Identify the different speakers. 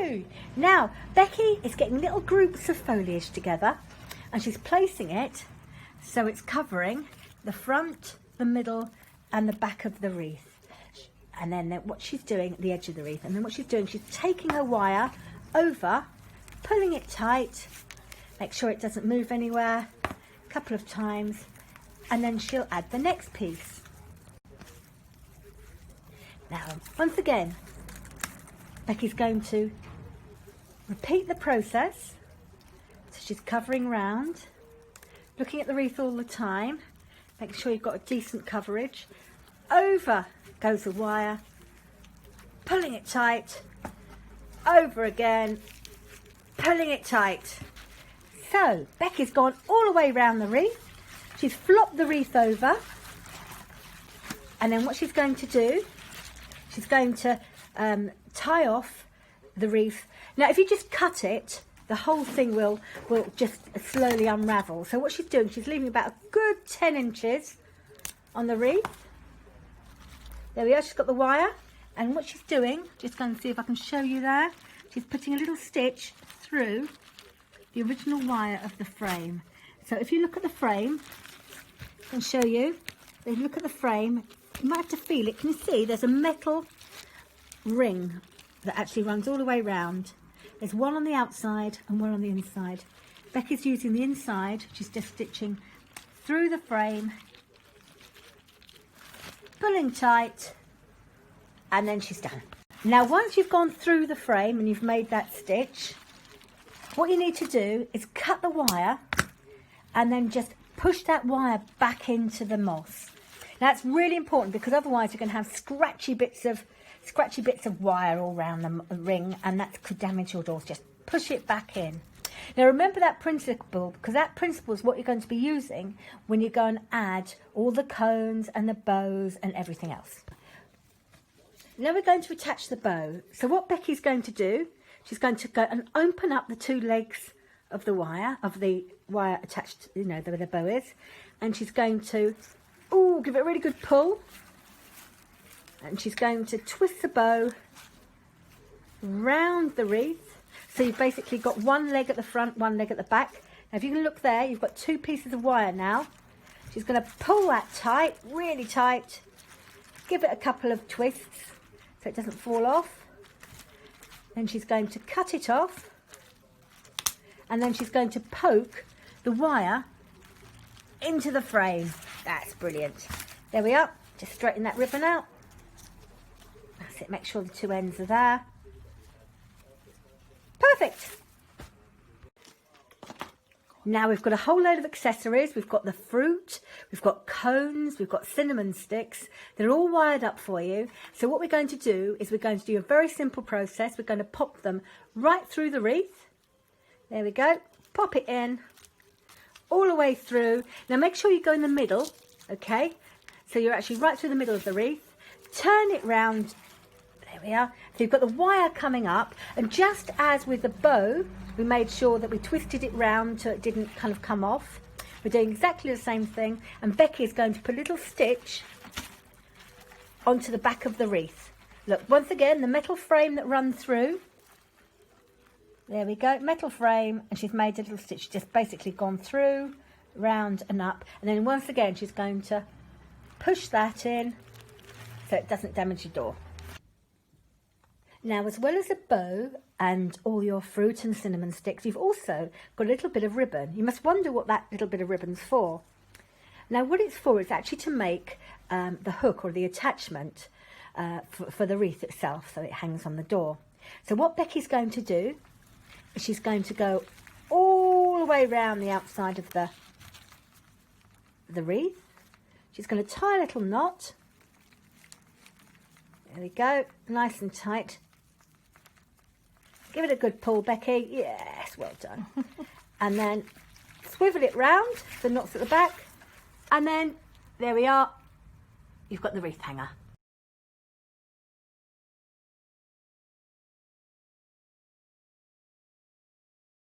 Speaker 1: go. Now, Becky is getting little groups of foliage together and she's placing it so it's covering the front, the middle and the back of the wreath. And then what she's doing, the edge of the wreath, and then what she's doing, she's taking her wire over, pulling it tight, make sure it doesn't move anywhere, a couple of times, and then she'll add the next piece. Now, once again, Becky's going to repeat the process. So she's covering round, looking at the wreath all the time, making sure you've got a decent coverage. Over goes the wire, pulling it tight, over again, pulling it tight. So Becky's gone all the way around the wreath. She's flopped the wreath over, and then what she's going to do, she's going to tie off the wreath. Now if you just cut it, the whole thing will just slowly unravel. So what she's doing, she's leaving about a good 10 inches on the wreath. There we are, she's got the wire, and what she's doing, just going to see if I can show you there, she's putting a little stitch through the original wire of the frame. So if you look at the frame, I can show you, if you look at the frame, you might have to feel it. Can you see there's a metal ring that actually runs all the way round? There's one on the outside and one on the inside. Becky's using the inside, she's just stitching through the frame, pulling tight, and then she's done. Now once you've gone through the frame and you've made that stitch, what you need to do is cut the wire and then just push that wire back into the moss. Now that's really important because otherwise you're going to have scratchy bits of wire all around the ring, and that could damage your doors. Just push it back in. Now remember that principle, because that principle is what you're going to be using when you go and add all the cones and the bows and everything else. Now we're going to attach the bow. So what Becky's going to do, she's going to go and open up the two legs of the wire attached, you know, where the bow is, and she's going to give it a really good pull, and she's going to twist the bow round the wreath. So you've basically got one leg at the front, one leg at the back. Now if you can look there, you've got two pieces of wire now. She's going to pull that tight, really tight, give it a couple of twists so it doesn't fall off. Then she's going to cut it off, and then she's going to poke the wire into the frame. That's brilliant. There we are. Just straighten that ribbon out. That's it. Make sure the two ends are there. Perfect. Now we've got a whole load of accessories. We've got the fruit, we've got cones, we've got cinnamon sticks. They're all wired up for you. So what we're going to do is we're going to do a very simple process. We're going to pop them right through the wreath. There we go. Pop it in all the way through. Now make sure you go in the middle, okay? So you're actually right through the middle of the wreath. Turn it round. There we are. So you've got the wire coming up, and just as with the bow, we made sure that we twisted it round so it didn't kind of come off. We're doing exactly the same thing, and Becky is going to put a little stitch onto the back of the wreath. Look, once again, the metal frame that runs through. There we go, metal frame, and she's made a little stitch, just basically gone through, round and up, and then once again she's going to push that in so it doesn't damage your door. Now, as well as a bow and all your fruit and cinnamon sticks, you've also got a little bit of ribbon. You must wonder what that little bit of ribbon's for. Now, what it's for is actually to make the hook or the attachment for the wreath itself, so it hangs on the door. So what Becky's going to do is she's going to go all the way around the outside of the wreath. She's going to tie a little knot. There we go, nice and tight. Give it a good pull, Becky. Yes, well done. And then swivel it round, the knots at the back, and then there we are. You've got the wreath hanger.